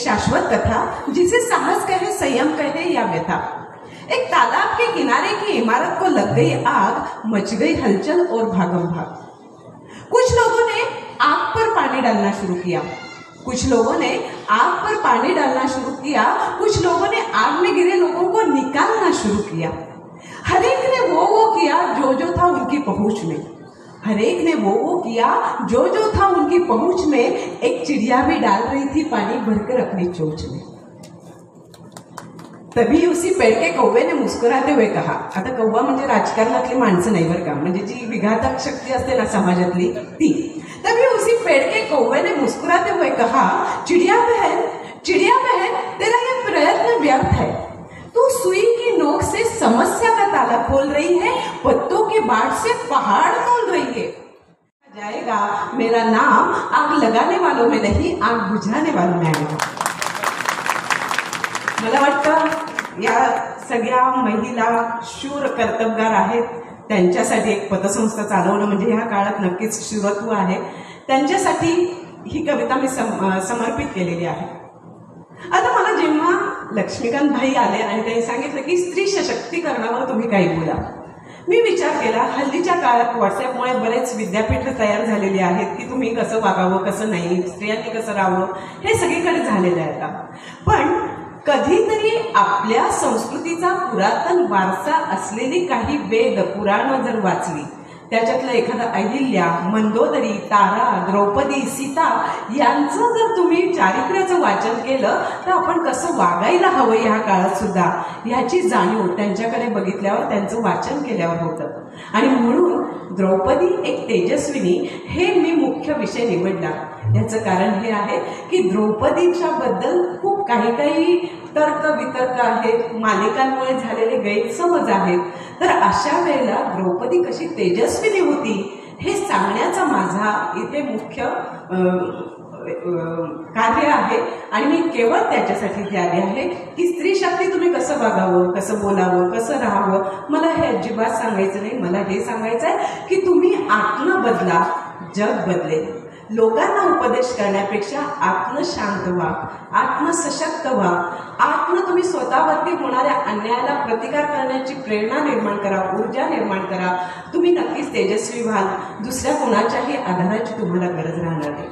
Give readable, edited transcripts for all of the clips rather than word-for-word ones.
शाश्वत कथा जिसे साहस कहे, संयम कहे या व्यथा। एक तालाब के किनारे की इमारत को लग गई आग, मच गई हलचल और भागम भाग। कुछ लोगों ने आग पर पानी डालना शुरू किया, कुछ लोगों ने आग पर पानी डालना शुरू किया, कुछ लोगों ने आग में गिरे लोगों को निकालना शुरू किया। हर एक ने वो किया जो था उनकी पहुंच में। हर एक ने वो किया जो था उनकी पहुंच में। एक चिड़िया भी डाल रही थी पानी भरकर अपनी चोंच में। तभी उसी पेड़ के कौवे ने मुस्कुराते हुए कहा, आता कौवा म्हणजे राजकारणातली माणसं नाही बरं का, म्हणजे जी विघातक शक्ती असते ना समाजातली ती। तभी उसी पेड़ के कौवे ने मुस्कुराते हुए कहा, चिड़िया बहन तेरा ये प्रयत्न व्यर्थ है। तू सुई की नोक से समस्या का ताला खोल रही है, पत्तों के बाढ़ से पहाड़ तोड़ रही है। जाएगा मेरा नाम आग लगाने वालों में नहीं, आग बुझाने वालों में आएगा। मला वाटतं या सगळ्या महिला शूर कर्तबगार आहेत, त्यांच्यासाठी एक पतसंस्था चालवणं म्हणजे ह्या काळात नक्कीच शूरत्व आहे। त्यांच्यासाठी ही कविता मी समर्पित केलेली आहे। आता मला जेव्हा लक्ष्मीकांत भाई आले आणि त्यांनी सांगितलं की स्त्री सशक्तीकरणावर तुम्ही काही बोला, मी विचार केला हल्लीच्या काळात व्हॉट्सअपमुळे बरेच विद्यापीठ तयार झालेली आहेत की तुम्ही कसं वागावं कसं नाही, स्त्रियांनी कसं राहावं हे सगळीकडे झालेलं आहे आता। पण कधीतरी आपल्या संस्कृतीचा पुरातन वारसा असलेली काही वेद पुराणं जर वाचली, त्याच्यातलं एखादा अहिल्या, मंदोदरी, तारा, द्रौपदी, सीता यांचं जर तुम्ही चारित्र्याचं वाचन केलं तर आपण कसं वागायला हवं ह्या काळात सुद्धा ह्याची जाणीव त्यांच्याकडे बघितल्यावर, त्यांचं वाचन केल्यावर होतं। आणि म्हणून द्रौपदी एक तेजस्विनी हे मी मुख्य विषय निवडला। याचं कारण हे आहे की द्रौपदीच्या बद्दल खूप काही तर्क वितर्क आहेत, मालिकांमुळे झालेले गैरसमज आहेत। तर अशा वेळेला द्रौपदी कशी तेजस्विनी होती हे सांगण्याचा माझा इथे मुख्य कार्य आहे। आणि मी केवळ त्याच्यासाठी इथे आले आहे की स्त्री शक्ती तुम्ही कसं वागावं, कसं बोलावं, कसं राहावं, मला हे अजिबात सांगायचं नाही। मला हे सांगायचं आहे की तुम्ही आत्म बदला, जग बदलेल। लोकांना उपदेश करण्यापेक्षा आत्मशांत व्हा, आत्मसशक्त व्हा, तुम्ही स्वतःवरती होणाऱ्या अन्यायाला प्रतिकार करण्याची प्रेरणा निर्माण करा, ऊर्जा निर्माण करा। तुम्ही नक्कीच तेजस्वी व्हाल, दुसऱ्या कोणाच्याही आधाराची तुम्हाला गरज राहणार नाही।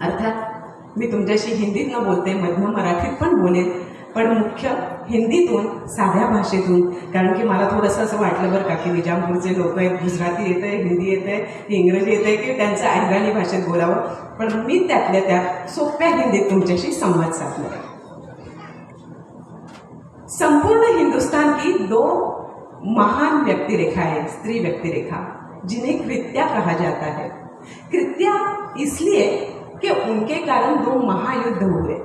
अर्थात मी तुमच्याशी हिंदीत न बोलते, मध्य मराठीत पण बोलेल, पण मुख्य हिंदीतून, साध्या भाषेतून, कारण की मला थोडंसं असं वाटलं बरं का की निजामपूरचे लोक आहेत, गुजराती येते, हिंदी येते, इंग्रजी येते की त्यांचं अफगाणी भाषेत बोलावं, पण मी त्यातल्या त्यात सोप्या हिंदीत तुमच्याशी संवाद साधला। संपूर्ण हिंदुस्तान की दो महान व्यक्तिरेखा है स्त्री व्यक्तिरेखा, जिन्हें कृत्या कहा जाता है। कृत्या इसलिए कि उनके कारण दो महायुद्ध हुए।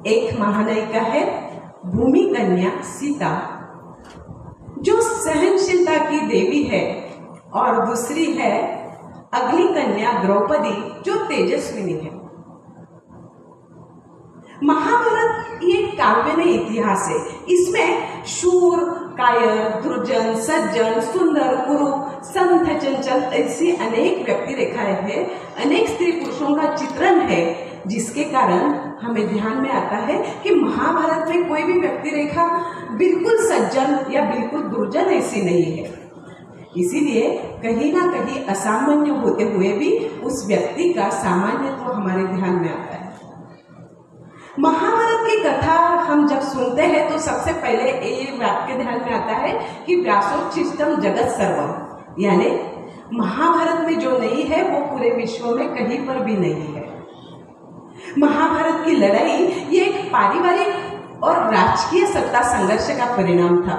एक महानायिका है भूमि कन्या सीता, जो सहनशीलता की देवी है, और दूसरी है अग्नि कन्या द्रौपदी, जो तेजस्विनी है। महाभारत ये काव्य ने इतिहास है। इसमें शूर, कायर, दुर्जन, सज्जन, सुंदर, कुरूप, संत, चंचल ऐसी अनेक व्यक्तिरेखाएं हैं, अनेक स्त्री पुरुषों का चित्रण है, जिसके कारण हमें ध्यान में आता है कि महाभारत में कोई भी व्यक्तिरेखा बिल्कुल सज्जन या बिल्कुल दुर्जन ऐसी नहीं है। इसीलिए कहीं ना कहीं असामान्य होते हुए भी उस व्यक्ति का सामान्यत्व हमारे ध्यान में आता है। महाभारत की कथा हम जब सुनते हैं तो सबसे पहले ये वाक्य ध्यान में आता है कि व्यासोच्छिष्टम जगत सर्वम, यानी महाभारत में जो नहीं है वो पूरे विश्व में कहीं पर भी नहीं है। महाभारत की लड़ाई ये एक पारिवारिक और राजकीय सत्ता संघर्ष का परिणाम था।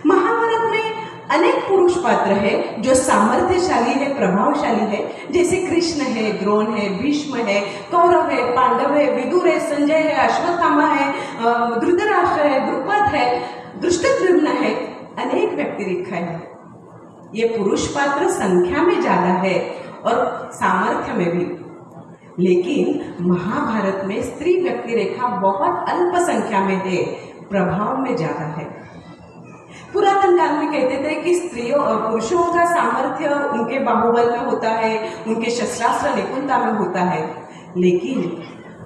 महाभारत में अनेक पुरुष पात्र है जो सामर्थ्यशाली है, प्रभावशाली है, जैसे कृष्ण है, द्रोण है, भीष्म है, कौरव है, पांडव है, विदुर है, संजय है, अश्वत्थामा है, धृतराष्ट्र है, द्रुपद है, धृष्टद्युम्न है, अनेक व्यक्तिरेखाएं हैं। ये पुरुष पात्र संख्या में ज्यादा है और सामर्थ्य में भी, लेकिन महाभारत में स्त्री व्यक्तिरेखा बहुत अल्प संख्या में है, प्रभाव में ज्यादा है। पुरातन काल में कहते थे कि स्त्रियों और पुरुषों का सामर्थ्य उनके बाहुबल में होता है, उनके शस्त्रास्त्र निपुणता में होता है, लेकिन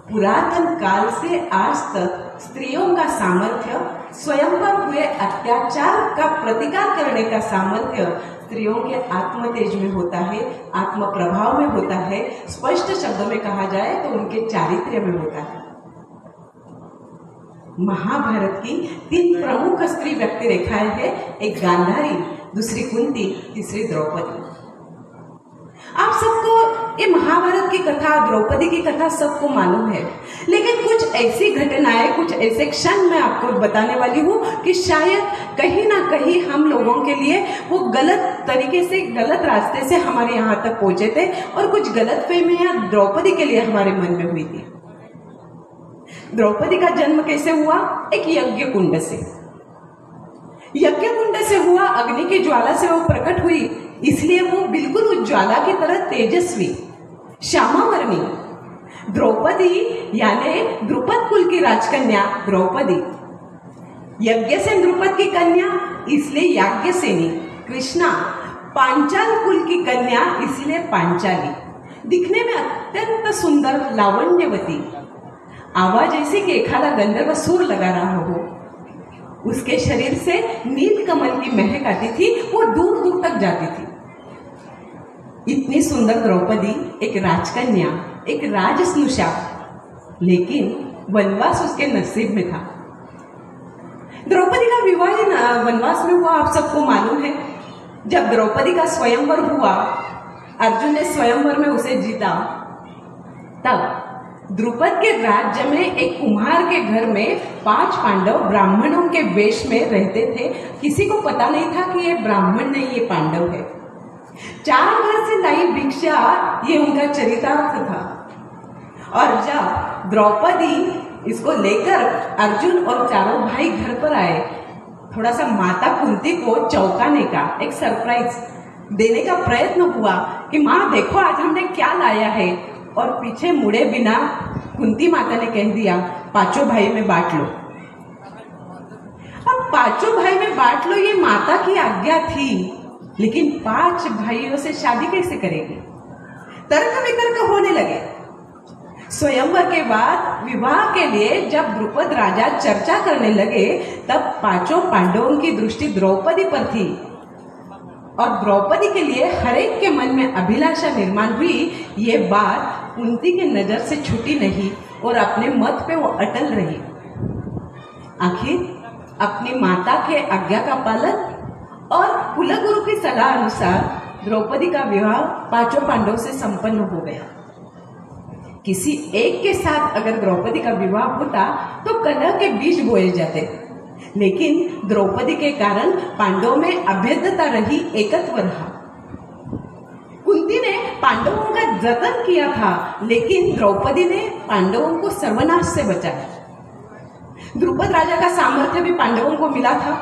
पुरातन काल से आज तक स्त्रियों का सामर्थ्य, स्वयं पर हुए अत्याचार का प्रतिकार करने का सामर्थ्य स्त्रियों के आत्मतेज में होता है, आत्म प्रभाव में होता है। स्पष्ट शब्दों में कहा जाए तो उनके चारित्र्य में होता है। महाभारत की 3 प्रमुख स्त्री व्यक्ति रेखाएं हैं, एक गांधारी, दूसरी कुंती, तीसरी द्रौपदी। आप सबको ये महाभारत की कथा, द्रौपदी की कथा सबको मालूम है, लेकिन कुछ ऐसी घटनाएं, कुछ ऐसे क्षण मैं आपको बताने वाली हूँ कि शायद कहीं ना कहीं हम लोगों के लिए वो गलत तरीके से, गलत रास्ते से हमारे यहाँ तक पहुंचे थे और कुछ गलत फहमियां द्रौपदी के लिए हमारे मन में हुई थी। द्रौपदी का जन्म कैसे हुआ? एक यज्ञ कुंड से। यज्ञ कुंड से हुआ, अग्नि की ज्वाला से वो प्रकट हुई, इसलिए वो बिल्कुल उस ज्वाला की तरह तेजस्वी, श्यामावर्णी। द्रौपदी यानी द्रुपद कुल की राजकन्या द्रौपदी, यज्ञ से द्रुपद की कन्या इसलिए याज्ञसेनी। कृष्णा पांचाल कुल की कन्या इसलिए पांचाली, दिखने में अत्यंत सुंदर, लावण्यवती, आवाज ऐसी कि एखादा गंधर्व सुर लगा रहा हो। उसके शरीर से नील कमल की महक आती थी, वो दूर दूर तक जाती थी। इतनी सुंदर द्रौपदी, एक राजकन्या, एक राजस्नुषा, लेकिन वनवास उसके नसीब में था। द्रौपदी का विवाह वनवास में हुआ, आप सबको मालूम है। जब द्रौपदी का स्वयंवर हुआ, अर्जुन ने स्वयंवर में उसे जीता, तब द्रुपद के राज्य में एक कुम्हार के घर में 5 पांडव ब्राह्मणों के वेश में रहते थे। किसी को पता नहीं था कि ये ब्राह्मण नहीं, ये पांडव है। 4 घर से लाई भिक्षा, ये उनका चरितार्थ था। और जब द्रौपदी इसको लेकर अर्जुन और चारों भाई घर पर आए, थोड़ा सा माता कुंती को चौंकाने का, एक सरप्राइज देने का प्रयत्न हुआ कि माँ देखो आज हमने क्या लाया है, और पीछे मुड़े बिना कुंती माता ने कह दिया 5 भाई में बांट लो। अब 5 भाई में बांट लो, ये माता की आज्ञा थी, लेकिन 5 भाइयों से शादी कैसे करेगी? तर्क वितर्क होने लगे। स्वयंवर के बाद विवाह के लिए जब द्रुपद राजा चर्चा करने लगे, तब 5 पांडवों की दृष्टि द्रौपदी पर थी, और द्रौपदी के लिए हरेक के मन में अभिलाषा निर्माण हुई। ये बात कुंती की नजर से छूटी नहीं और अपने मत पे वो अटल रही। आखिर अपनी माता के आज्ञा का पालन और कुलगुरु की सलाह अनुसार द्रौपदी का विवाह 5 पांडवों से संपन्न हो गया। किसी एक के साथ अगर द्रौपदी का विवाह होता तो कलह के बीज बोए जाते, लेकिन द्रौपदी के कारण पांडवों में अभेद्यता रही, एकत्व रहा। कुंती ने पांडवों का जतन किया था, लेकिन द्रौपदी ने पांडवों को सर्वनाश से बचाया। द्रुपद राजा का सामर्थ्य भी पांडवों को मिला था।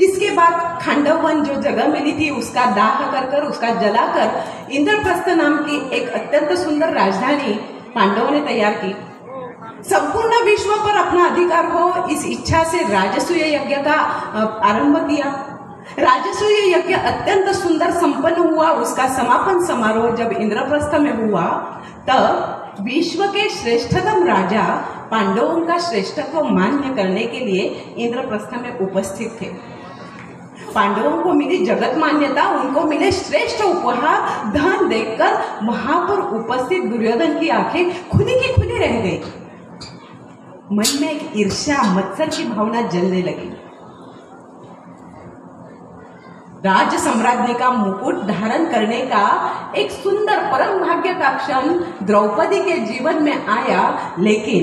इसके बाद खांडव वन जो जगह मिली थी, उसका दाह कर उसका जलाकर इंद्रप्रस्थ नाम की एक अत्यंत सुंदर राजधानी पांडवों ने तैयार की। संपूर्ण विश्व पर अपना अधिकार हो, इस इच्छा से राजसूय यज्ञ का आरंभ किया। राजसूय यज्ञ अत्यंत सुंदर संपन्न हुआ। उसका समापन समारोह जब इंद्रप्रस्थ में हुआ, तब विश्व के श्रेष्ठतम राजा पांडवों का श्रेष्ठत्व मान्य करने के लिए इंद्रप्रस्थ में उपस्थित थे। पांडवों को मिली जगत मान्यता, उनको मिले श्रेष्ठ उपहार, धन देखकर वहां पर उपस्थित दुर्योधन की आंखें खुली की खुली रह गई। मन में एक ईर्ष्या, मत्सर की भावना जलने लगी। राज सम्राज्ञी का मुकुट धारण करने का एक सुंदर परम भाग्य का क्षण द्रौपदी के जीवन में आया, लेकिन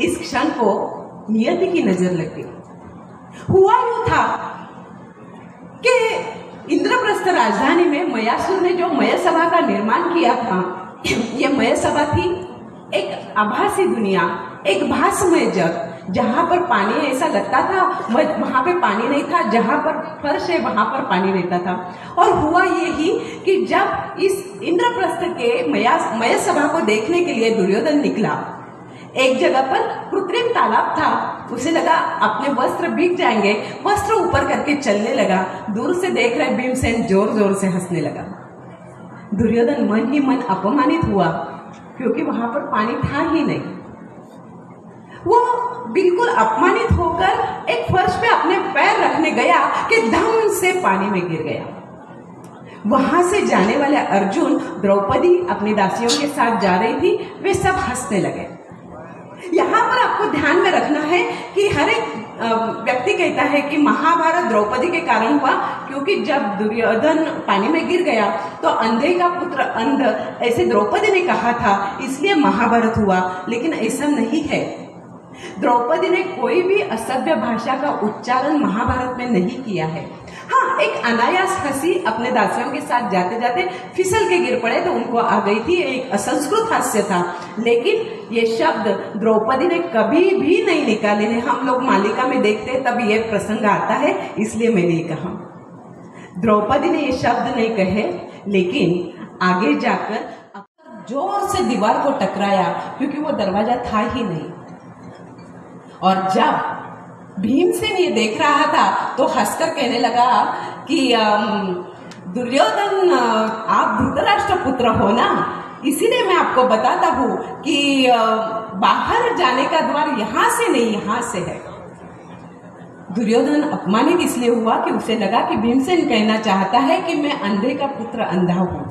इस क्षण को नियति की नजर लग गई। हुआ यूं था कि इंद्रप्रस्थ राजधानी में मयासुर ने जो मय सभा का निर्माण किया था, यह मय सभा थी एक आभासी दुनिया, एक भासमय जग, जहां पर पानी ऐसा लगता था वहां पे पानी नहीं था, जहां पर फर्श है वहां पर पानी रहता था। और हुआ यही कि जब इस इंद्रप्रस्थ के मय सभा को देखने के लिए दुर्योधन निकला, एक जगह पर कृत्रिम तालाब था, उसे लगा अपने वस्त्र भीग जाएंगे, वस्त्र ऊपर करके चलने लगा। दूर से देख रहे भीमसेन जोर जोर से हंसने लगा। दुर्योधन मन ही मन अपमानित हुआ, क्योंकि वहां पर पानी था ही नहीं। बिल्कुल अपमानित होकर एक फर्श पे अपने पैर रखने गया कि धम से पानी में गिर गया। वहां से जाने वाले अर्जुन, द्रौपदी अपनी दासियों के साथ जा रही थी, वे सब हंसने लगे। यहाँ पर आपको ध्यान में रखना है कि हर एक व्यक्ति कहता है कि महाभारत द्रौपदी के कारण हुआ, क्योंकि जब दुर्योधन पानी में गिर गया तो अंधे का पुत्र अंध, ऐसे द्रौपदी ने कहा था, इसलिए महाभारत हुआ। लेकिन ऐसा नहीं है। द्रौपदी ने कोई भी असभ्य भाषा का उच्चारण महाभारत में नहीं किया है। हाँ, एक अनायास हंसी अपने दासियों के साथ जाते जाते फिसल के गिर पड़े तो उनको आ गई थी, एक असंस्कृत हास्य था। लेकिन ये शब्द द्रौपदी ने कभी भी नहीं निकाले हैं। हम लोग मालिका में देखते तब ये प्रसंग आता है, इसलिए मैंने ये कहा। द्रौपदी ने ये शब्द नहीं कहे, लेकिन आगे जाकर जोर से दीवार को टकराया, क्योंकि वो दरवाजा था ही नहीं। और जब भीमसेन ये देख रहा था तो हंसकर कहने लगा कि दुर्योधन, आप धृतराष्ट्र पुत्र हो ना, इसीलिए मैं आपको बताता हूँ कि बाहर जाने का द्वार यहाँ से नहीं, यहाँ से है। दुर्योधन अपमानित इसलिए हुआ कि उसे लगा कि भीमसेन कहना चाहता है कि मैं अंधे का पुत्र अंधा हूँ।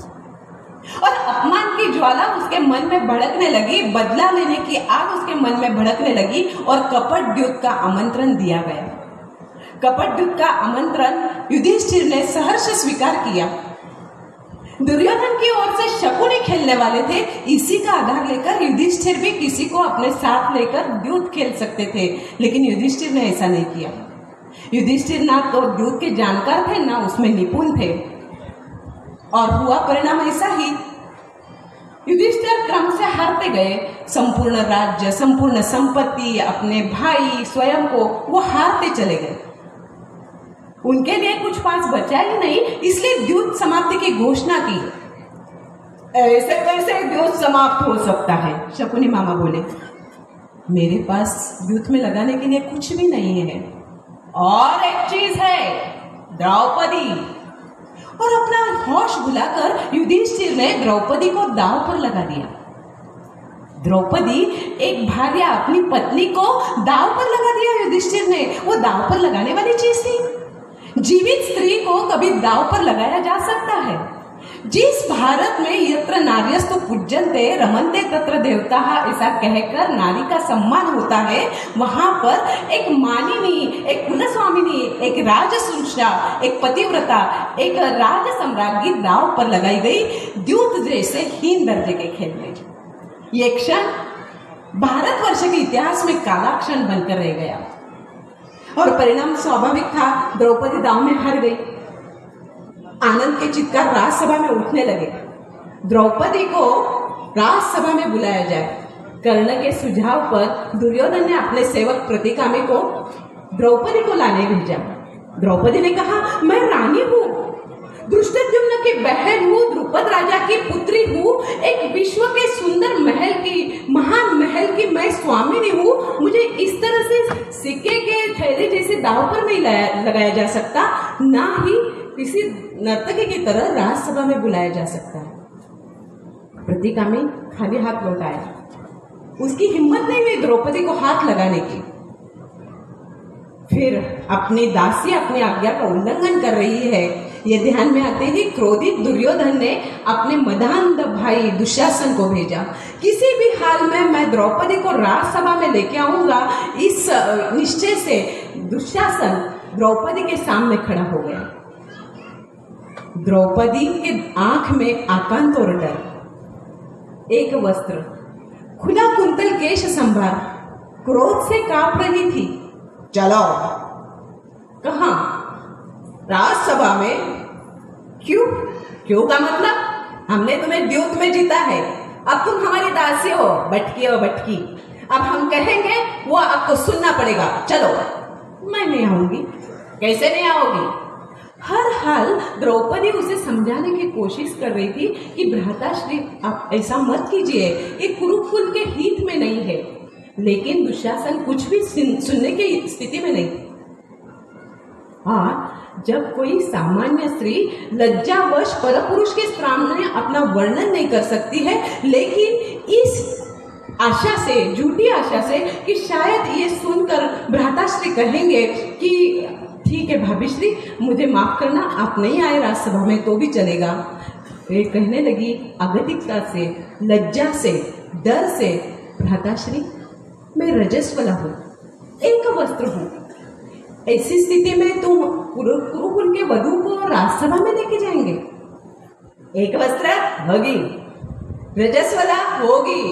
और अपमान की ज्वाला उसके मन में भड़कने लगी, बदला लेने की आग उसके मन में भड़कने लगी और कपट युद्ध का आमंत्रण दिया गया। कपट युद्ध का आमंत्रण युधिष्ठिर ने सहर्ष स्वीकार किया। दुर्योधन की ओर से शकुनी खेलने वाले थे, इसी का आधार लेकर युधिष्ठिर भी किसी को अपने साथ लेकर युद्ध खेल सकते थे, लेकिन युधिष्ठिर ने ऐसा नहीं किया। युधिष्ठिर ना तो युद्ध के जानकार थे, ना उसमें निपुण थे, और हुआ परिणाम ऐसा ही। युधिष्ठिर क्रम से हारते गए। संपूर्ण राज्य, संपूर्ण संपत्ति, अपने भाई, स्वयं को वो हारते चले गए। उनके लिए कुछ पास बचा ही नहीं, इसलिए युद्ध समाप्ति की घोषणा की। ऐसे कैसे युद्ध समाप्त हो सकता है? शकुनी मामा बोले, मेरे पास युद्ध में लगाने के लिए कुछ भी नहीं है। और एक चीज है, द्रौपदी। और अपना होश भुलाकर युधिष्ठिर ने द्रौपदी को दांव पर लगा दिया। द्रौपदी, एक भार्या अपनी पत्नी को दांव पर लगा दिया युधिष्ठिर ने। वो दांव पर लगाने वाली चीज थी। जीवित स्त्री को कभी दांव पर लगाया जा सकता है? जिस भारत में यत्र नार्यस्तु पूज्यन्ते रमन्ते तत्र देवताः, ऐसा कहकर नारी का सम्मान होता है, वहां पर एक मानिनी, एक कुलस्वामिनी, एक राजसूषा, एक पतिव्रता, एक राज सम्राज्ञी दांव पर लगाई गई, द्यूत जैसे हीन दर्जे के खेल में। ये क्षण भारतवर्ष के इतिहास में काला क्षण बनकर रह गया। और परिणाम स्वाभाविक था, द्रौपदी दांव में हार गई। आनंद के चित्कार राजसभा में उठने लगे। द्रौपदी को राजसभा में बुलाया जाए। कर्ण के सुझाव पर दुर्योधन ने अपने सेवक प्रतिकामी को द्रौपदी को लाने भेजा। द्रौपदी ने कहा, मैं रानी हूँ, धृष्टद्युम्न की बहन हूँ, द्रुपद राजा की पुत्री हूँ, एक विश्व के सुंदर महल की, महान महल की मैं स्वामिनी हूँ। मुझे इस तरह से सिक्के के थैले जैसे दांव पर नहीं लगाया जा सकता, ना ही किसी नर्तकी की तरह राजसभा में बुलाया जा सकता है। प्रतिकामी खाली हाथ लौट आया। उसकी हिम्मत नहीं हुई द्रौपदी को हाथ लगाने की। फिर अपनी दासी अपनी आज्ञा का उल्लंघन कर रही है, ये ध्यान में आते ही क्रोधित दुर्योधन ने अपने मदान्ध भाई दुशासन को भेजा। किसी भी हाल में मैं द्रौपदी को राजसभा में लेके आऊंगा, इस निश्चय से दुशासन द्रौपदी के सामने खड़ा हो गया। द्रौपदी के आंख में आकांत और डर। एक वस्त्र, खुला कुंतल केश संभार, क्रोध से कांप रही थी। चलो। कहाँ? राजसभा में। क्यों? क्यों का मतलब? हमने तुम्हें द्यूत में जीता है, अब तुम हमारी दासी हो, बटकी हो बटकी। अब हम कहेंगे वो आपको सुनना पड़ेगा। चलो। मैं नहीं आऊंगी। कैसे नहीं आओगी? हर हाल द्रौपदी उसे समझाने की कोशिश कर रही थी कि भ्राताश्री आप ऐसा मत कीजिए, ये कुरुकुल के हित में नहीं है। लेकिन दुशासन कुछ भी सुनने की स्थिति में नहीं। हाँ, जब कोई सामान्य स्त्री लज्जावश परपुरुष के सामने अपना वर्णन नहीं कर सकती है, लेकिन इस आशा से, झूठी आशा से कि शायद ये सुनकर भ्राताश्री कहेंगे कि ठीक है भाभीश्री, मुझे माफ करना, आप नहीं आए राजसभा में तो भी चलेगा। वे कहने लगी अगतिकता से, लज्जा से, डर से, भ्राताश्री मैं रजस्वला हूँ, एक वस्त्र हूँ, ऐसी स्थिति में तुम कुरुकुल के वधू को राजसभा में लेके जाएंगे? एक वस्त्र होगी, रजस्वला होगी,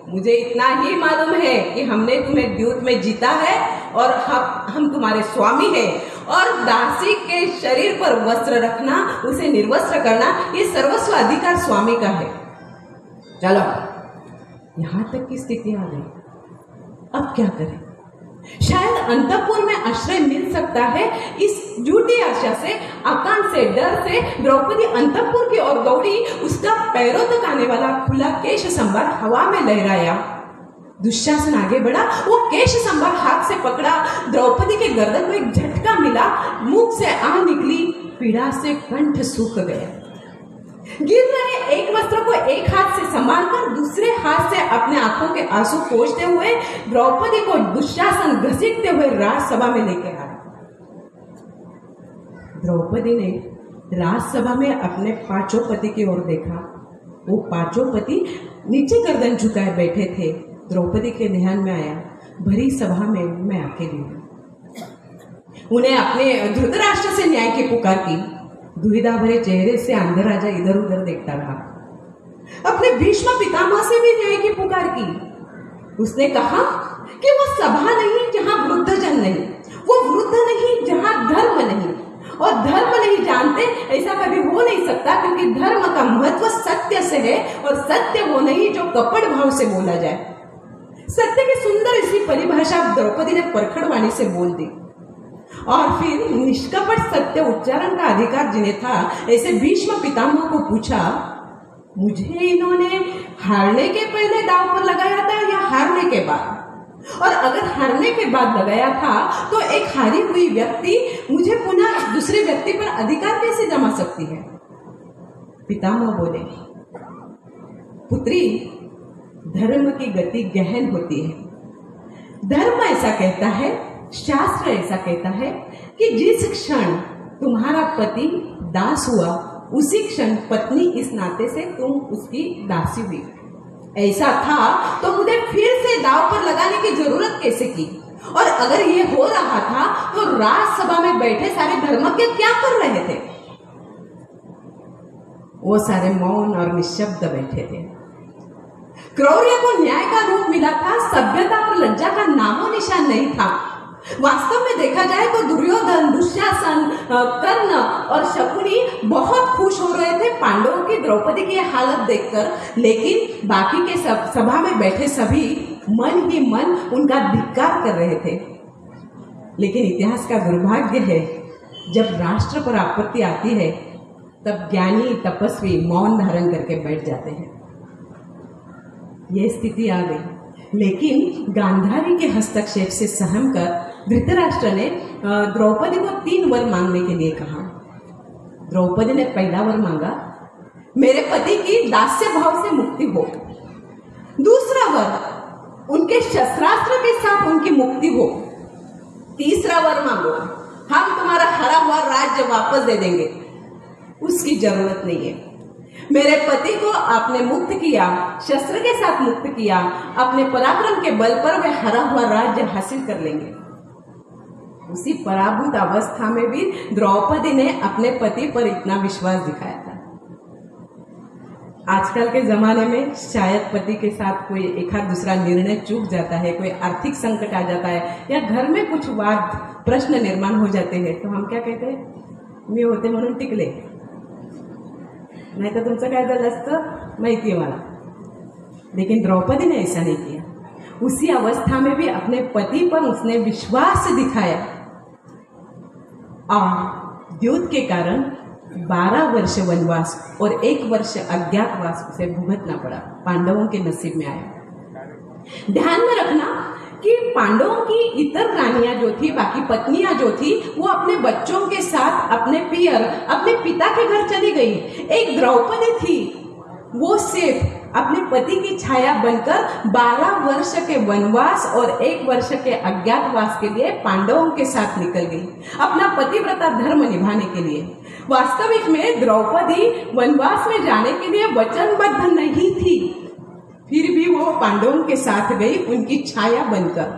मुझे इतना ही मालूम है कि हमने तुम्हें द्यूत में जीता है और हम तुम्हारे स्वामी हैं, और दासी के शरीर पर वस्त्र रखना, उसे निर्वस्त्र करना, ये सर्वस्व अधिकार स्वामी का है। चलो, यहां तक की स्थिति आ गई, अब क्या करें? शायद अंतपुर में आश्रय मिल सकता है। इस झूठी आशा से, आकांक्षा से, डर से द्रौपदी अंतपुर की ओर दौड़ी। उसका पैरों तक आने वाला खुला केश संभार हवा में लहराया। दुशासन आगे बढ़ा, वो केश संभार हाथ से पकड़ा, द्रौपदी के गर्दन में एक झटका मिला, मुख से आह निकली, पीड़ा से कंठ सूख गया। गिर रहे एक वस्त्र को एक हाथ से संभालकर दूसरे हाथ से अपने आंखों के आंसू पोंछते हुए द्रौपदी को दुशासन घसीटते हुए राजसभा में लेकर आया। द्रौपदी ने राजसभा में अपने पांचों पति की ओर देखा। वो पांचों पति नीचे गर्दन झुकाए बैठे थे। द्रौपदी के ध्यान में आया, भरी सभा में मैं अकेली हूं। उन्हें अपने धृतराष्ट्र से न्याय की पुकार की। दुविधा भरे चेहरे से अंधे राजा इधर उधर देखता रहा। अपने भीष्म पितामह से भी न्याय की पुकार की। उसने कहा कि वो सभा नहीं जहां वृद्ध जन नहीं, वो वृद्ध नहीं जहां धर्म नहीं, और धर्म नहीं जानते ऐसा कभी हो नहीं सकता, क्योंकि धर्म का महत्व सत्य से है, और सत्य वो नहीं जो कपट भाव से बोला जाए। सत्य की सुंदर इसी परिभाषा द्रौपदी ने परखड़ वाणी से बोल दी। और फिर निष्कपट सत्य उच्चारण का अधिकार जिन्हें था, ऐसे भीष्म पितामह को पूछा, मुझे इन्होंने हारने के पहले दांव पर लगाया था या हारने के बाद? और अगर हारने के बाद लगाया था तो एक हारी हुई व्यक्ति मुझे पुनः दूसरे व्यक्ति पर अधिकार कैसे जमा सकती है? पितामह बोले, पुत्री, धर्म की गति गहन होती है। धर्म ऐसा कहता है, शास्त्र ऐसा कहता है कि जिस क्षण तुम्हारा पति दास हुआ, उसी क्षण पत्नी इस नाते से तुम उसकी दासी हुई। ऐसा था तो मुझे फिर से दांव पर लगाने की जरूरत कैसे की? और अगर ये हो रहा था तो राजसभा में बैठे सारे धर्मज्ञ क्या कर रहे थे? वो सारे मौन और निशब्द बैठे थे। क्रौर्य को न्याय का रूप मिला था, सभ्यता और लज्जा का नामो निशान नहीं था। वास्तव में देखा जाए तो दुर्योधन, दुशासन, कर्ण और शकुनी बहुत खुश हो रहे थे पांडवों की द्रौपदी की हालत देखकर, लेकिन बाकी के सभा में बैठे सभी मन ही मन उनका धिक्कार कर रहे थे। लेकिन इतिहास का दुर्भाग्य है, जब राष्ट्र पर आपत्ति आती है तब ज्ञानी तपस्वी मौन धारण करके बैठ जाते हैं। यह स्थिति आ गई। लेकिन गांधारी के हस्तक्षेप से सहम कर धृतराष्ट्र ने द्रौपदी को 3 वर मांगने के लिए कहा। द्रौपदी ने पहला वर मांगा, मेरे पति की दास्य भाव से मुक्ति हो। दूसरा वर, उनके शस्त्रास्त्र के साथ उनकी मुक्ति हो। तीसरा वर मांगो, हम तुम्हारा हरा हुआ राज्य वापस दे देंगे। उसकी जरूरत नहीं है। मेरे पति को आपने मुक्त किया, शस्त्र के साथ मुक्त किया, अपने पराक्रम के बल पर वे हरा हुआ राज्य हासिल कर लेंगे। उसी पराभूत अवस्था में भी द्रौपदी ने अपने पति पर इतना विश्वास दिखाया था। आजकल के जमाने में शायद पति के साथ कोई एक आध दूसरा निर्णय चूक जाता है, कोई आर्थिक संकट आ जाता है, या घर में कुछ वाद प्रश्न निर्माण हो जाते हैं, तो हम क्या कहते हैं, मी होते म्हणून टिकले, नहीं तो तुमचं काय झालं असतं माहिती है मला। लेकिन द्रौपदी ने ऐसा नहीं किया। उसी अवस्था में भी अपने पति पर उसने विश्वास दिखाया, और द्यूत के कारण 12 वर्ष वनवास और 1 वर्ष अज्ञातवास उसे भुगतना पड़ा। पांडवों के नसीब में आया। ध्यान में रखना कि पांडवों की इतर रानियां जो थी, बाकी पत्नियां जो थी, वो अपने बच्चों के साथ अपने पियर, अपने पिता के घर चली गई। एक द्रौपदी थी, वो सिर्फ अपने पति की छाया बनकर 12 वर्ष के वनवास और 1 वर्ष के अज्ञातवास के लिए पांडवों के साथ निकल गई, अपना पतिव्रता धर्म निभाने के लिए। वास्तविक में द्रौपदी वनवास में जाने के लिए वचनबद्ध नहीं थी, फिर भी वो पांडवों के साथ गई, उनकी छाया बनकर।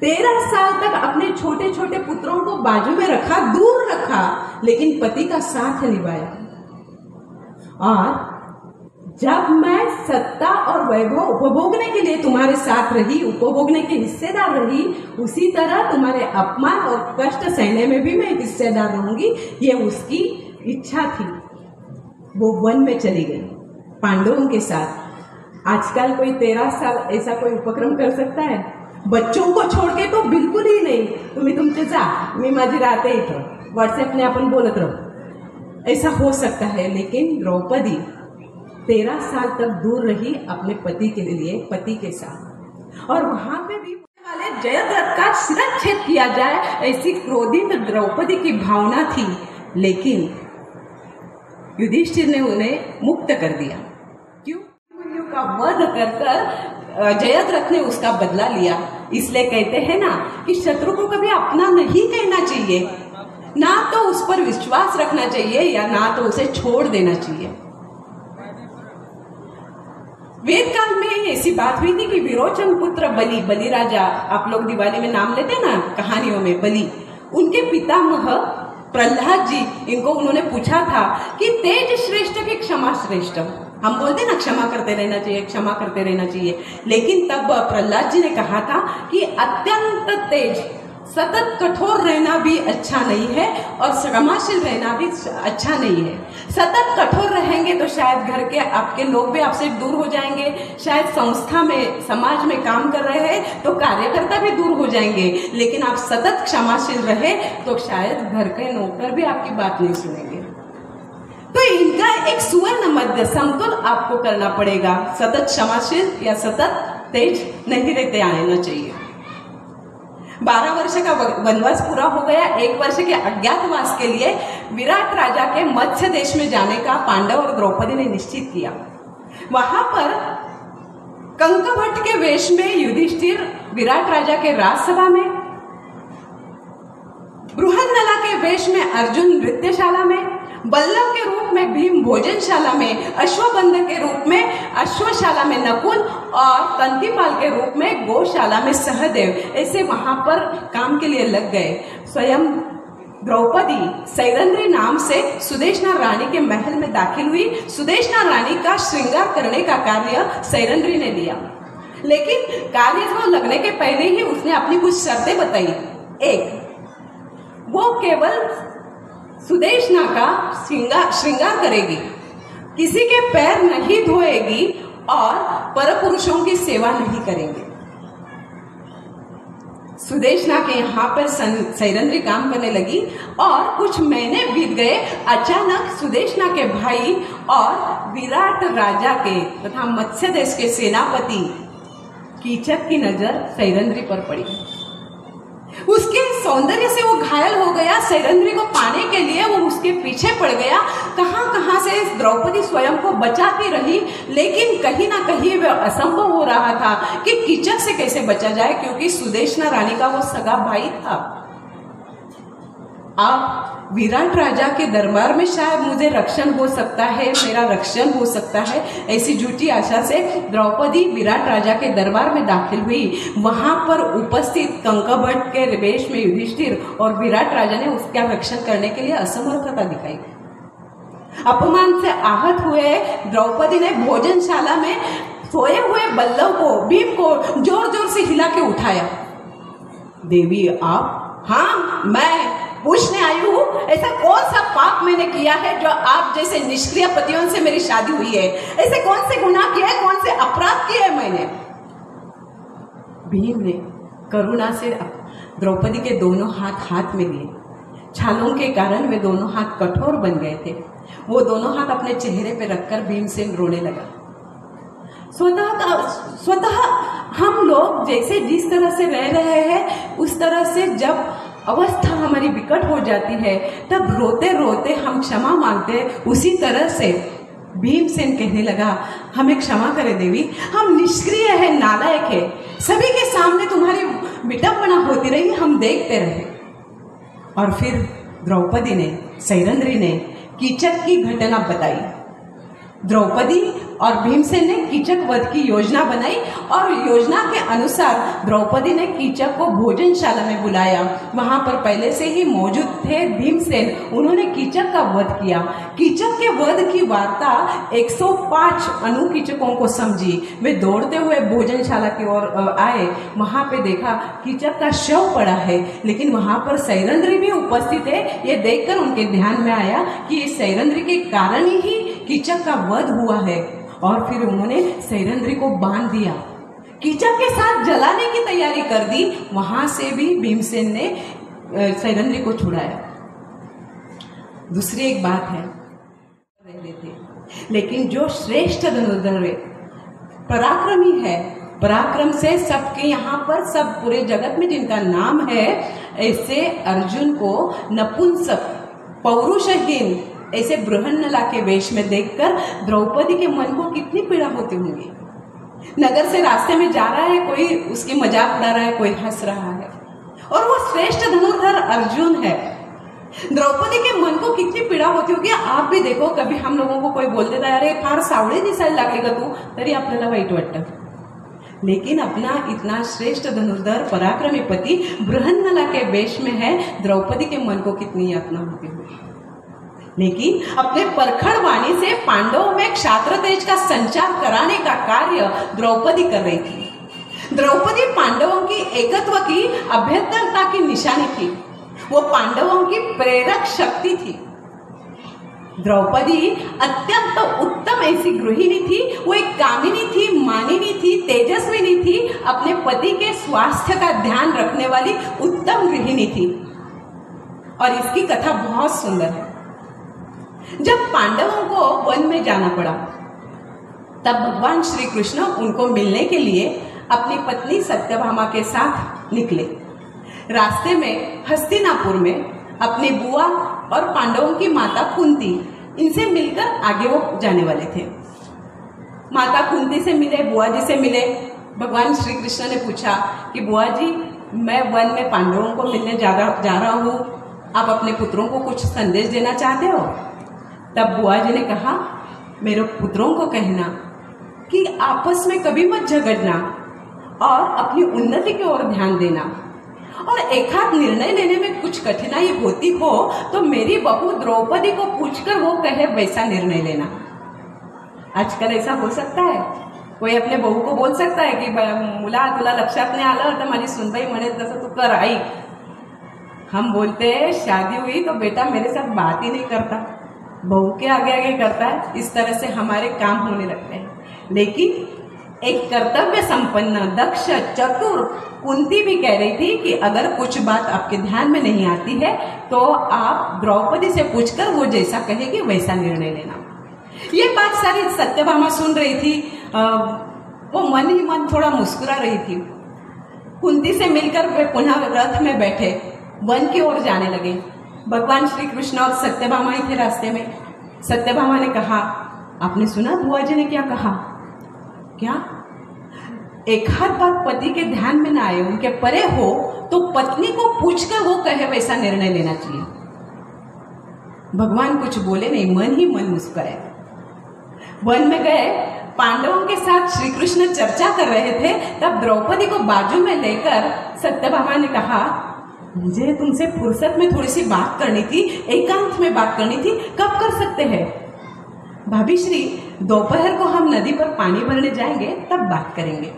13 साल तक अपने छोटे छोटे पुत्रों को बाजू में रखा, दूर रखा, लेकिन पति का साथ निभाया। और जब मैं सत्ता और वैभव उपभोगने के लिए तुम्हारे साथ रही, उपभोगने के हिस्सेदार रही, उसी तरह तुम्हारे अपमान और कष्ट सहने में भी मैं हिस्सेदार रहूंगी। ये उसकी इच्छा थी। वो वन में चली गई पांडवों के साथ। आजकल कोई 13 साल ऐसा कोई उपक्रम कर सकता है? बच्चों को छोड़ के तो बिल्कुल ही नहीं। तुम्ही तुमचे जा, मी माझी राहते इथं, व्हाट्सएप ने अपन बोलत रहो, ऐसा हो सकता है। लेकिन द्रौपदी 13 साल तक दूर रही अपने पति के लिए, पति के साथ। और वहां पे भी वाले जयद्रथ का शिरच्छेद किया जाए, ऐसी क्रोधित द्रौपदी की भावना थी। लेकिन युधिष्ठिर ने उन्हें मुक्त कर दिया। क्यों? का वध कर जयद्रथ ने उसका बदला लिया। इसलिए कहते हैं ना कि शत्रु को कभी अपना नहीं कहना चाहिए, ना तो उस पर विश्वास रखना चाहिए या ना तो उसे छोड़ देना चाहिए। वेद काल में ऐसी बात हुई थी कि विरोचन पुत्र बलि, बलि राजा, आप लोग दिवाली में नाम लेते ना कहानियों में, बलि, उनके पितामह प्रहलाद जी, इनको उन्होंने पूछा था कि तेज श्रेष्ठ की क्षमा श्रेष्ठ। हम बोलते ना क्षमा करते रहना चाहिए, क्षमा करते रहना चाहिए, लेकिन तब प्रहलाद जी ने कहा था कि अत्यंत तेज, सतत कठोर रहना भी अच्छा नहीं है और क्षमाशील रहना भी अच्छा नहीं है। सतत कठोर रहेंगे तो शायद घर के आपके लोग भी आपसे दूर हो जाएंगे, शायद संस्था में, समाज में काम कर रहे हैं तो कार्यकर्ता भी दूर हो जाएंगे। लेकिन आप सतत क्षमाशील रहे तो शायद घर के नौकर भी आपकी बात नहीं सुनेंगे। तो इनका एक सुवर्ण मध्य समतुल आपको करना पड़ेगा। सतत क्षमाशील या सतत तेज नहीं रहते आना चाहिए। 12 वर्ष का वनवास पूरा हो गया। 1 वर्ष के अज्ञातवास के लिए विराट राजा के मत्स्य देश में जाने का पांडव और द्रौपदी ने निश्चित किया। वहां पर कंकभट्ट के वेश में युधिष्ठिर विराट राजा के राजसभा में, बृहन्नला के वेश में अर्जुन नृत्यशाला में, बल्लभ के रूप में भीम भोजनशाला में, अश्वबंध के रूप में अश्वशाला में नकुल और कंतिपाल के रूप में गौशाला में सहदेव, ऐसे वहां पर काम के लिए लग गए। स्वयं द्रौपदी सैरंध्री नाम से सुदेशना रानी के महल में दाखिल हुई। सुदेशना रानी का श्रृंगार करने का कार्य सैरंध्री ने लिया, लेकिन कार्य को लगने के पहले ही उसने अपनी कुछ शर्तें बताई। एक, वो केवल सुदेशना का श्रृंगार करेगी, किसी के पैर नहीं धोएगी और परपुरुषों की सेवा नहीं करेंगे। सुदेशना के यहाँ पर सैरंध्री काम करने लगी और कुछ महीने बीत गए। अचानक सुदेशना के भाई और विराट राजा के तथा मत्स्य देश के सेनापति कीचक की नजर सैरंध्री पर पड़ी। उसके सौंदर्य से वो घायल हो गया। सैरंध्री को पाने के लिए वो उसके पीछे पड़ गया। कहां से द्रौपदी स्वयं को बचाती रही, लेकिन कहीं ना कहीं वह असंभव हो रहा था कि कीचक से कैसे बचा जाए, क्योंकि सुदेशना रानी का वो सगा भाई था। अब विराट राजा के दरबार में शायद मुझे रक्षण हो सकता है, मेरा रक्षण हो सकता है, ऐसी झूठी आशा से द्रौपदी विराट राजा के दरबार में दाखिल हुई। वहां पर उपस्थित कंकभट्ट के वेश में युधिष्ठिर और विराट राजा ने उसका रक्षण करने के लिए असमर्थता दिखाई। अपमान से आहत हुए द्रौपदी ने भोजनशाला में सोए हुए बल्लभ को, भीम को जोर जोर से हिला के उठाया। देवी आप? हाँ, मैं पूछने आई हूँ, ऐसा कौन सा पाप मैंने किया है जो आप जैसे निष्क्रिय पतियों से मेरी शादी हुई है? ऐसे कौन से गुनाह किए हैं, कौन से अपराध किए हैं मैंने? भीम ने करुणा से द्रौपदी के दोनों हाथ में लिए। छालों के कारण वे दोनों हाथ कठोर बन गए थे। वो दोनों हाथ अपने चेहरे पे रखकर भीमसेन रोने लगा। स्वतः हम लोग जैसे जिस तरह से रह रहे हैं, उस तरह से जब अवस्था हमारी विकट हो जाती है तब रोते रोते हम क्षमा मांगते हैं। उसी तरह से भीमसेन कहने लगा, हमें क्षमा करे देवी, हम निष्क्रिय है, नालायक है, सभी के सामने तुम्हारी विटंबना होती रही, हम देखते रहे। और फिर द्रौपदी ने, सैरंध्री ने कीचक की घटना बताई। द्रौपदी और भीमसेन ने कीचक वध की योजना बनाई और योजना के अनुसार द्रौपदी ने कीचक को भोजनशाला में बुलाया। वहां पर पहले से ही मौजूद थे भीमसेन, उन्होंने कीचक का वध किया। कीचक के वध की वार्ता 105 अनुकीचकों को समझी। वे दौड़ते हुए भोजनशाला की ओर आए। वहां पे देखा कीचक का शव पड़ा है, लेकिन वहां पर सैरंध्री भी उपस्थित है। ये देखकर उनके ध्यान में आया कि इस सैरंध्री के कारण ही कीचक का वध हुआ है। और फिर उन्होंने सैरंध्री को बांध दिया, कीचक के साथ जलाने की तैयारी कर दी। वहां से भी भीमसेन ने सैरंध्री को छुड़ाया। दूसरी एक बात है, रहते थे, लेकिन जो श्रेष्ठ धनुर्धर पराक्रमी है, पराक्रम से सबके यहाँ पर सब पूरे जगत में जिनका नाम है, ऐसे अर्जुन को नपुंसक, पौरुषहीन, ऐसे बृहन्नला के वेश में देखकर द्रौपदी के मन को कितनी पीड़ा होती होगी। नगर से रास्ते में जा रहा है, कोई उसकी मजाक उड़ा रहा है, कोई हंस रहा है, और वो श्रेष्ठ धनुर्धर अर्जुन है। द्रौपदी के मन को कितनी पीड़ा होती होगी। आप भी देखो, कभी हम लोगों को कोई बोल देता है, अरे फार सावळे दिसायला लागले का तू, तरी आपल्याला वाईट वाटतं। लेकिन अपना इतना श्रेष्ठ धनुर्धर पराक्रमी पति बृहन्नला के वेश में है, द्रौपदी के मन को कितनी यातना होती होगी। लेकिन अपने परखड़ वाणी से पांडवों में क्षात्र तेज का संचार कराने का कार्य द्रौपदी कर रही थी। द्रौपदी पांडवों की एकत्व की अभ्यंतरता की निशानी थी, वो पांडवों की प्रेरक शक्ति थी। द्रौपदी अत्यंत उत्तम ऐसी गृहिणी थी, वो एक कामिनी थी, मानिनी थी, तेजस्विनी थी, अपने पति के स्वास्थ्य का ध्यान रखने वाली उत्तम गृहिणी थी। और इसकी कथा बहुत सुंदर है। जब पांडवों को वन में जाना पड़ा, तब भगवान श्री कृष्ण उनको मिलने के लिए अपनी पत्नी सत्यभामा के साथ निकले। रास्ते में हस्तिनापुर में अपनी बुआ और पांडवों की माता कुंती, इनसे मिलकर आगे वो जाने वाले थे। माता कुंती से मिले, बुआ जी से मिले। भगवान श्री कृष्ण ने पूछा कि बुआ जी, मैं वन में पांडवों को मिलने जा रहा हूँ, आप अपने पुत्रों को कुछ संदेश देना चाहते हो? तब बुआ जी ने कहा, मेरे पुत्रों को कहना कि आपस में कभी मत झगड़ना और अपनी उन्नति की ओर ध्यान देना, और एक हाथ निर्णय लेने में कुछ कठिनाई होती हो तो मेरी बहू द्रौपदी को पूछकर वो कहे वैसा निर्णय लेना। आजकल ऐसा हो सकता है, कोई अपने बहू को बोल सकता है कि मुला तुला लक्षात नाही आलं तर माझी सुनबाई म्हणे तसं तू कर आई। हम बोलते हैं शादी हुई तो बेटा मेरे साथ बात ही नहीं करता, बहू के आगे आगे करता है। इस तरह से हमारे काम होने लगते हैं। लेकिन एक कर्तव्य संपन्न, दक्ष, चतुर कुंती भी कह रही थी कि अगर कुछ बात आपके ध्यान में नहीं आती है तो आप द्रौपदी से पूछकर वो जैसा कहेगी वैसा निर्णय लेना। ये बात सारी सत्यभामा सुन रही थी। वो मन ही मन थोड़ा मुस्कुरा रही थी। कुंती से मिलकर वे पुनः रथ में बैठे वन की ओर जाने लगे। भगवान श्री कृष्ण और सत्यभामा ही थे रास्ते में। सत्यभामा ने कहा, आपने सुना बुआ जी ने क्या कहा? क्या? एक हाथ बात पति के ध्यान में ना आए, उनके परे हो तो पत्नी को पूछकर वो कहे वैसा निर्णय लेना चाहिए। भगवान कुछ बोले नहीं, मन ही मन मुस्कुराए। वन में गए, पांडवों के साथ श्री कृष्ण चर्चा कर रहे थे। तब द्रौपदी को बाजू में लेकर सत्यभामा ने कहा, मुझे तुमसे फुर्सत में थोड़ी सी बात करनी थी, एकांत में बात करनी थी, कब कर सकते हैं? भाभी श्री, दोपहर को हम नदी पर पानी भरने जाएंगे, तब बात करेंगे।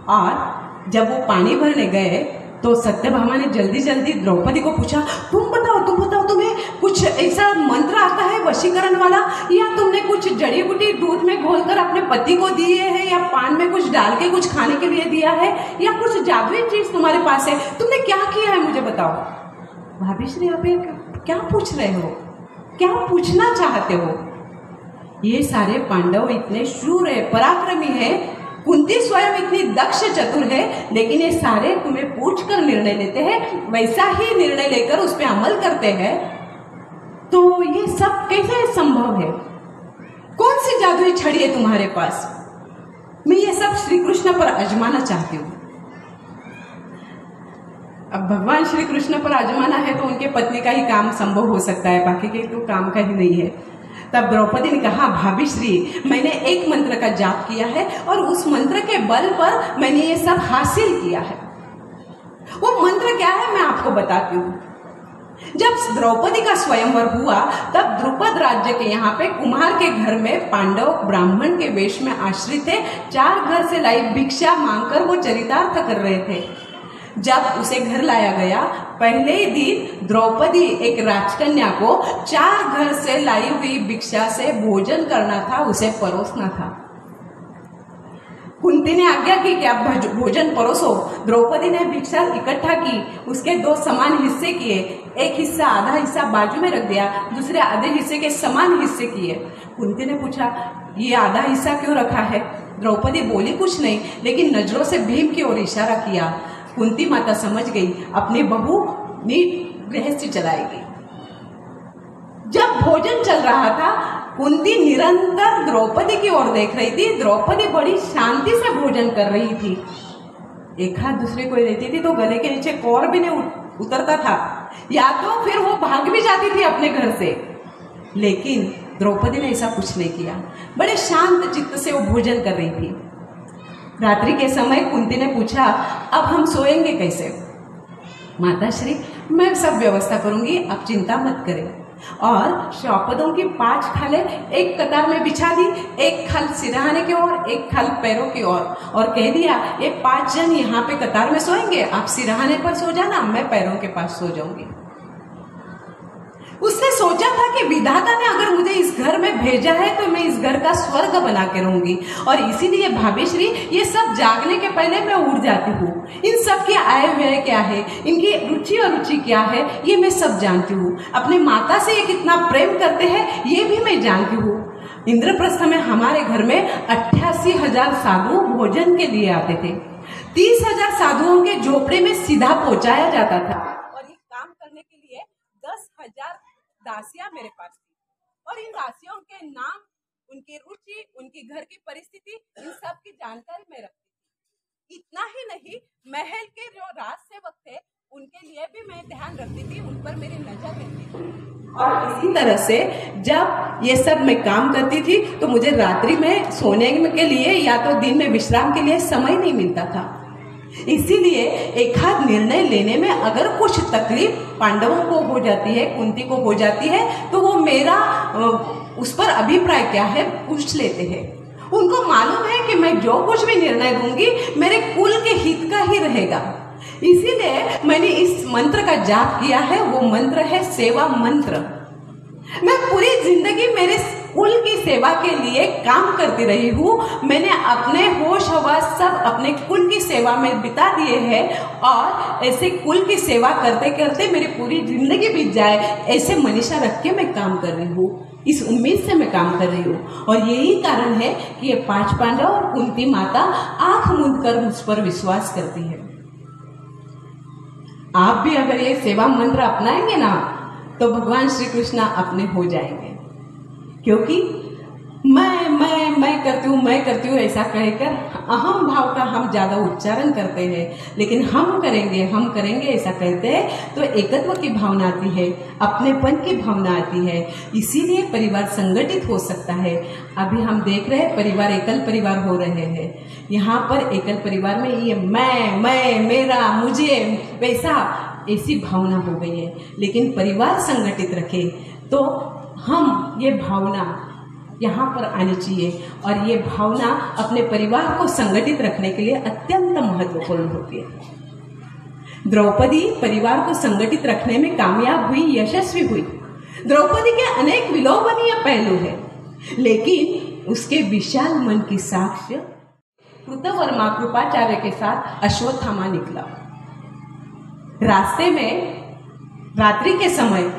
और जब वो पानी भरने गए तो सत्यभामा ने जल्दी जल्दी द्रौपदी को पूछा, तुम बताओ तुम्हें कुछ ऐसा मंत्र आता है वशीकरण वाला, या तुमने कुछ जड़ी बूटी दूध में घोलकर अपने पति को दिए है, या पान में कुछ डाल के कुछ खाने के लिए दिया है, या कुछ जादुई चीज तुम्हारे पास है, तुमने क्या किया है मुझे बताओ। भाभी श्री, आप क्या पूछ रहे हो? क्या पूछना चाहते हो? ये सारे पांडव इतने शूर है, पराक्रमी है, कुंती स्वयं इतनी दक्ष चतुर है, लेकिन ये सारे तुम्हें पूछकर निर्णय लेते हैं, वैसा ही निर्णय लेकर उस पर अमल करते हैं। तो ये सब कैसे संभव है? कौन सी जादुई छड़ी है तुम्हारे पास? मैं ये सब श्री कृष्ण पर आजमाना चाहती हूँ। अब भगवान श्री कृष्ण पर आजमाना है तो उनके पत्नी का ही काम संभव हो सकता है, बाकी के तो काम का ही नहीं है। तब द्रौपदी ने कहा, भाभी श्री, मैंने एक मंत्र का जाप किया है और उस मंत्र के बल पर मैंने ये सब हासिल किया है। वो मंत्र क्या है मैं आपको बताती हूँ। जब द्रौपदी का स्वयंवर हुआ तब द्रुपद राज्य के यहाँ पे कुम्हार के घर में पांडव ब्राह्मण के वेश में आश्रित थे। 4 घर से लाई भिक्षा मांगकर वो चरितार्थ कर रहे थे। जब उसे घर लाया गया, पहले ही दिन द्रौपदी एक राजकन्या को 4 घर से लाई हुई भिक्षा से भोजन करना था, उसे परोसना था। कुंती ने आज्ञा की कि आप भोजन परोसो। द्रौपदी ने भिक्षा इकट्ठा की, उसके 2 समान हिस्से किए। एक हिस्सा, आधा हिस्सा बाजू में रख दिया, दूसरे आधे हिस्से के समान हिस्से किए। कुंती ने पूछा, ये आधा हिस्सा क्यों रखा है? द्रौपदी बोली कुछ नहीं, लेकिन नजरों से भीम की ओर इशारा किया। कुंती माता समझ गई, अपनी बहू गृहस्थी चलाएगी। जब भोजन चल रहा था, कुंती निरंतर द्रौपदी की ओर देख रही थी। द्रौपदी बड़ी शांति से भोजन कर रही थी। एक हाथ दूसरे को देती थी तो गले के नीचे कौर भी नहीं उतरता था, या तो फिर वो भाग भी जाती थी अपने घर से। लेकिन द्रौपदी ने ऐसा कुछ नहीं किया, बड़े शांत चित्त से वो भोजन कर रही थी। रात्रि के समय कुंती ने पूछा, अब हम सोएंगे कैसे? माताश्री, मैं सब व्यवस्था करूंगी, आप चिंता मत करें। और श्वापदों की 5 खालें एक कतार में बिछा दी, एक खाल सिरहाने की ओर, एक खाल पैरों की ओर, और कह दिया, ये 5 जन यहाँ पे कतार में सोएंगे, आप सिरहाने पर सो जाना, मैं पैरों के पास सो जाऊंगी। उसने सोचा था कि विधाता ने अगर मुझे इस घर में भेजा है तो मैं इस घर का स्वर्ग बना के रहूंगी, और इसीलिए भाभी श्री, ये सब जागने के पहले मैं उठ जाती हूँ। इन सब के आय व्यय क्या है, इनकी रुचि और रुचि क्या है, ये मैं सब जानती हूँ। अपने माता से ये कितना प्रेम करते हैं ये भी मैं जानती हूँ। इंद्रप्रस्थ में हमारे घर में 88,000 साधु भोजन के लिए आते थे। 30,000 साधुओं के झोपड़े में सीधा पहुंचाया जाता था, और ये काम करने के लिए 10,000 दासियां मेरे पास थी। और इन दासियों के नाम, उनकी रुचि, उनकी घर की परिस्थिति, इन सब की जानकारी मैं रखती थी। इतना ही नहीं, महल के जो राज सेवक थे उनके लिए भी मैं ध्यान रखती थी, उन पर मेरी नजर रहती थी। और इसी तरह से जब ये सब मैं काम करती थी तो मुझे रात्रि में सोने के लिए या तो दिन में विश्राम के लिए समय नहीं मिलता था। इसीलिए एक हाथ निर्णय लेने में अगर कुछ तकलीफ पांडवों को हो जाती है, कुंती को हो जाती है, तो वो मेरा उस पर अभिप्राय क्या है पूछ लेते हैं। उनको मालूम है कि मैं जो कुछ भी निर्णय दूंगी मेरे कुल के हित का ही रहेगा। इसीलिए मैंने इस मंत्र का जाप किया है। वो मंत्र है सेवा मंत्र। मैं पूरी जिंदगी मेरे कुल की सेवा के लिए काम करती रही हूँ। मैंने अपने होश हवास सब अपने कुल की सेवा में बिता दिए हैं, और ऐसे कुल की सेवा करते करते मेरी पूरी जिंदगी बीत जाए, ऐसे मनीषा रख के मैं काम कर रही हूँ। इस उम्मीद से मैं काम कर रही हूँ, और यही कारण है कि ये 5 पांडव और कुंती माता आंख मूंद कर मुझ पर विश्वास करती है। आप भी अगर ये सेवा मंत्र अपनाएंगे ना तो भगवान श्री कृष्ण अपने हो जाएंगे। क्योंकि मैं करती हूँ ऐसा कहकर अहम भाव का हम ज्यादा उच्चारण करते हैं, लेकिन हम करेंगे ऐसा कहते हैं तो एकत्व की भावना आती है, अपनेपन की भावना आती है। इसीलिए परिवार संगठित हो सकता है। अभी हम देख रहे हैं परिवार एकल परिवार हो रहे हैं। यहाँ पर एकल परिवार में ये मैं मेरा मुझे वैसा ऐसी भावना हो गई है। लेकिन परिवार संगठित रखे तो हम ये भावना यहाँ पर आनी चाहिए, और ये भावना अपने परिवार को संगठित रखने के लिए अत्यंत महत्वपूर्ण होती है। द्रौपदी परिवार को संगठित रखने में कामयाब हुई, यशस्वी हुई। द्रौपदी के अनेक विलोभनीय पहलू हैं, लेकिन उसके विशाल मन की साक्ष्य कृतवर्मा कृपाचार्य के साथ अश्वत्थामा निकला। रास्ते में रात्रि के समय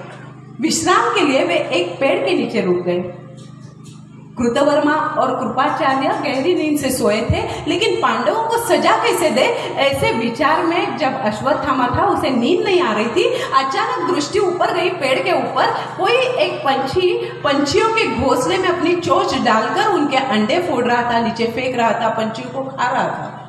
विश्राम के लिए वे एक पेड़ के नीचे रुक गए। कृतवर्मा और कृपाचार्य गहरी नींद से सोए थे, लेकिन पांडवों को सजा कैसे दे, ऐसे विचार में जब अश्वत्थामा था, उसे नींद नहीं आ रही थी। अचानक दृष्टि ऊपर गई, पेड़ के ऊपर कोई एक पंछी पंछियों के घोंसले में अपनी चोंच डालकर उनके अंडे फोड़ रहा था, नीचे फेंक रहा था, पंछियों को खा रहा था।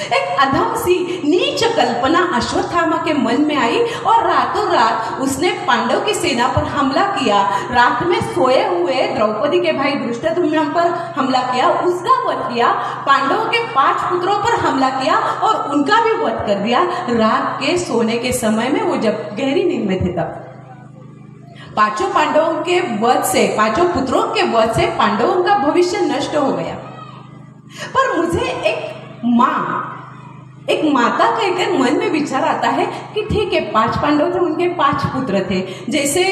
एक अधम सी नीच कल्पना अश्वत्थामा के मन में आई और रातों रात उसने पांडव की सेना पर हमला किया। रात में सोए हुए द्रौपदी के भाई धृष्टद्युम्न पर हमला किया, उसका वध किया। पांडवों के 5 पुत्रों पर हमला किया और उनका भी वध कर दिया। रात के सोने के समय में, वो जब गहरी नींद में थे, तब 5 पांडवों के वध से, 5 पुत्रों के वध से पांडवों का भविष्य नष्ट हो गया। पर मुझे एक माता कहकर मन में विचार आता है कि ठीक है, 5 पांडव थे, उनके 5 पुत्र थे। जैसे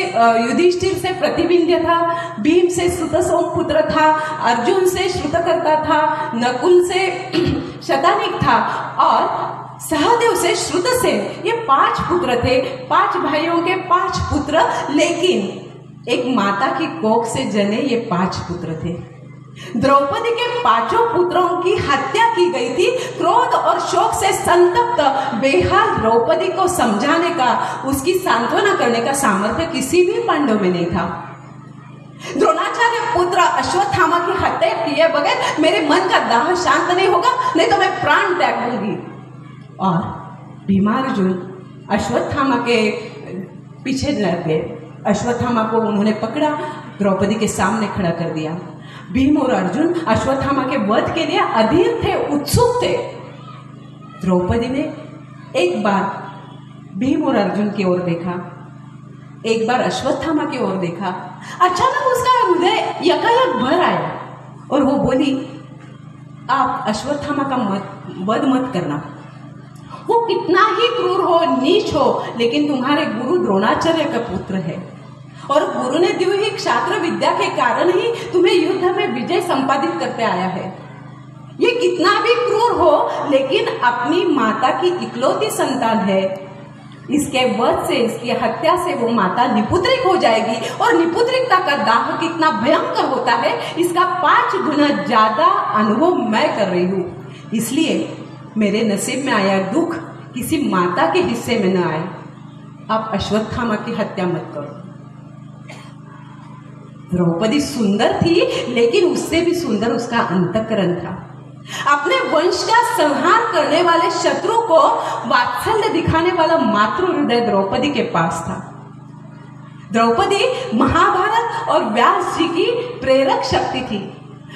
युधिष्ठिर से प्रतिविंध्य था, भीम से श्रुतसोम पुत्र था, अर्जुन से श्रुतकर्ता था, नकुल से शतानिक था और सहदेव से श्रुतसेन। ये 5 पुत्र थे, 5 भाइयों के 5 पुत्र, लेकिन एक माता की कोख से जने ये 5 पुत्र थे। द्रौपदी के 5 पुत्रों की हत्या की गई थी। क्रोध और शोक से संतप्त बेहाल द्रौपदी को समझाने का, उसकी सांत्वना करने का सामर्थ्य किसी भी पांडव में नहीं था। द्रोणाचार्य पुत्र अश्वत्थामा की हत्या किए बगैर मेरे मन का दाह शांत नहीं होगा, नहीं तो मैं प्राण त्याग दूंगी। और भीमार्जुन अश्वत्थामा के पीछे लग गए। अश्वत्थामा को उन्होंने पकड़ा, द्रौपदी के सामने खड़ा कर दिया। भीम और अर्जुन अश्वत्थामा के वध के लिए अधीर थे, उत्सुक थे। द्रौपदी ने एक बार भीम और अर्जुन की ओर देखा, एक बार अश्वत्थामा की ओर देखा। अचानक उसका हृदय यकायक भर आया और वो बोली, आप अश्वत्थामा का वध मत करना। वो कितना ही क्रूर हो, नीच हो, लेकिन तुम्हारे गुरु द्रोणाचार्य का पुत्र है और गुरु ने दी हुई क्षात्र विद्या के कारण ही तुम्हें युद्ध में विजय संपादित करते आया है। ये कितना भी क्रूर हो, लेकिन अपनी माता की इकलौती संतान है। इसके वध से, इसकी हत्या से वो माता निपुत्रिक हो जाएगी और निपुत्रिकता का दाह कितना भयंकर होता है, इसका 5 गुना ज्यादा अनुभव मैं कर रही हूँ। इसलिए मेरे नसीब में आया दुख किसी माता के हिस्से में न आए। आप अश्वत्थामा की हत्या मत करो। द्रौपदी सुंदर थी, लेकिन उससे भी सुंदर उसका अंतःकरण था। अपने वंश का संहार करने वाले शत्रु को वात्सल्य दिखाने वाला मातृ हृदय द्रौपदी के पास था। द्रौपदी महाभारत और व्यास जी की प्रेरक शक्ति थी।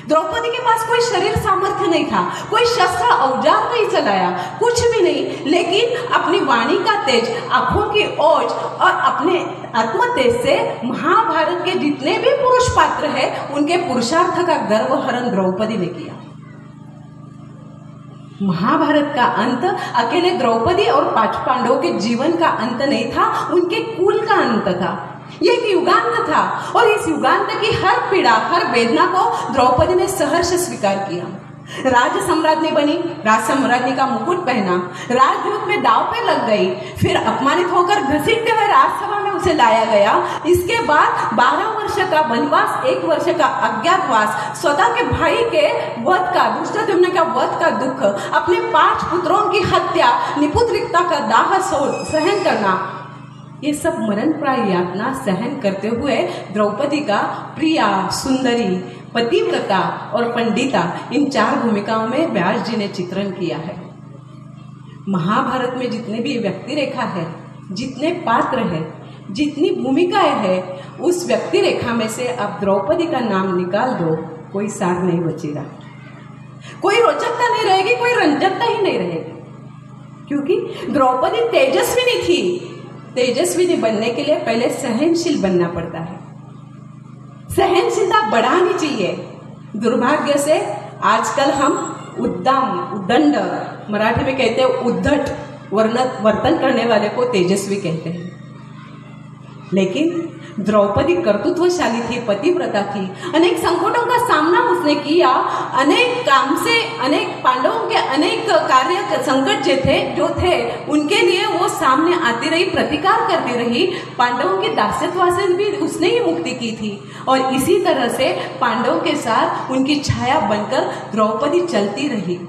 द्रौपदी के पास कोई शरीर सामर्थ्य नहीं था, कोई शस्त्र औजार नहीं चलाया, कुछ भी नहीं, लेकिन अपनी वाणी का तेज, आंखों की ओज और अपने आत्म तेज से महाभारत के जितने भी पुरुष पात्र हैं, उनके पुरुषार्थ का गर्वहरण द्रौपदी ने किया। महाभारत का अंत अकेले द्रौपदी और 5 पांडवों के जीवन का अंत नहीं था, उनके कुल का अंत था। ये एक युगांत था और इस युगांत की हर पीड़ा, हर वेदना को द्रौपदी ने सहर्ष स्वीकार किया। राज सम्राज्ञी बनी, राज सम्राज्ञी का मुकुट पहना, राजदूत में दाव पे लग गई, फिर अपमानित होकर घसीटते हुए राजसभा में उसे लाया गया। इसके बाद 12 वर्ष का वनवास, 1 वर्ष का अज्ञातवास, स्वतः के भाई के वध का, धृष्टद्युम्न का वध का दुख, अपने 5 पुत्रों की हत्या, निपुत्रिकता का दाह सहन करना, ये सब मरण प्राय यातना सहन करते हुए द्रौपदी का प्रिया, सुंदरी, पतिव्रता और पंडिता, इन 4 भूमिकाओं में व्यास जी ने चित्रण किया है। महाभारत में जितने भी व्यक्ति रेखा है, जितने पात्र है, जितनी भूमिकाएं है, उस व्यक्ति रेखा में से आप द्रौपदी का नाम निकाल दो, कोई सार नहीं बचेगा, कोई रोचकता नहीं रहेगी, कोई रंजकता ही नहीं रहेगी। क्योंकि द्रौपदी तेजस्विनी थी। तेजस्विनी बनने के लिए पहले सहनशील बनना पड़ता है। सहनशीलता बढ़ानी चाहिए। दुर्भाग्य से आजकल हम उद्दंड, मराठी में कहते हैं उद्धट वर्तन करने वाले को तेजस्वी कहते हैं। लेकिन द्रौपदी कर्तृत्वशाली थी, पतिव्रता थी। अनेक संकटों का सामना उसने किया, अनेक पांडवों के अनेक कार्य संकट जो थे उनके लिए वो सामने आती रही, प्रतिकार करती रही। पांडवों के दास्यत्व से भी उसने ही मुक्ति की थी और इसी तरह से पांडवों के साथ उनकी छाया बनकर द्रौपदी चलती रही।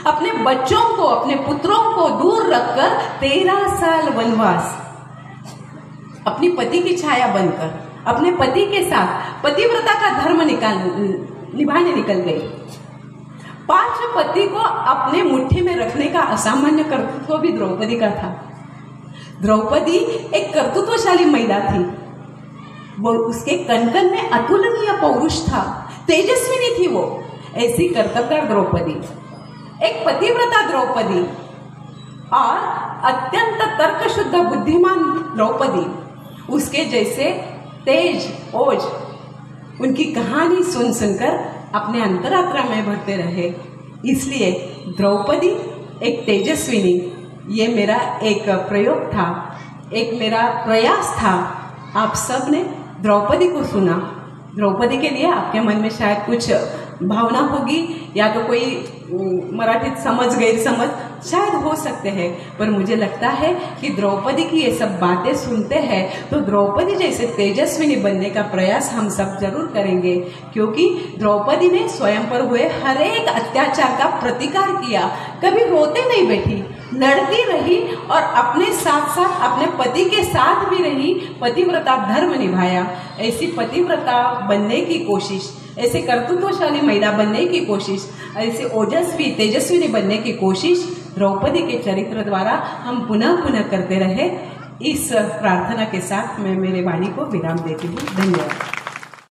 अपने बच्चों को, अपने पुत्रों को दूर रखकर 13 साल वनवास अपनी पति की छाया बनकर अपने पति के साथ पतिव्रता का धर्म निभाने निकल गई। 5 पति को अपने मुट्ठी में रखने का असामान्य कर्तृत्व भी द्रौपदी का था। द्रौपदी एक कर्तृत्वशाली महिला थी। वो उसके कण-कण में अतुलनीय पौरुष था, तेजस्विनी थी वो। ऐसी कर्तव्यगार द्रौपदी, एक पतिव्रता द्रौपदी और अत्यंत तर्कशुद्ध बुद्धिमान द्रौपदी, उसके जैसे तेज ओज उनकी कहानी सुन सुनकर अपने अंतरात्मा में भरते रहे। इसलिए द्रौपदी एक तेजस्विनी, ये मेरा एक प्रयोग था, एक मेरा प्रयास था। आप सब ने द्रौपदी को सुना। द्रौपदी के लिए आपके मन में शायद कुछ भावना होगी या तो कोई मराठीत समझ गैर समझ शायद हो सकते हैं, पर मुझे लगता है कि द्रौपदी की ये सब बातें सुनते हैं तो द्रौपदी जैसे तेजस्विनी बनने का प्रयास हम सब जरूर करेंगे, क्योंकि द्रौपदी ने स्वयं पर हुए हर एक अत्याचार का प्रतिकार किया। कभी रोते नहीं बैठी, लड़ती रही और अपने साथ साथ अपने पति के साथ भी रही, पतिव्रता धर्म निभाया। ऐसी पतिव्रता बनने की कोशिश, ऐसे कर्तृत्वशाली महिला बनने की कोशिश, ऐसे ओजस्वी तेजस्विनी बनने की कोशिश द्रौपदी के चरित्र द्वारा हम पुनः पुनः करते रहे। इस प्रार्थना के साथ मैं मेरे वाणी को विराम देती हूँ। धन्यवाद।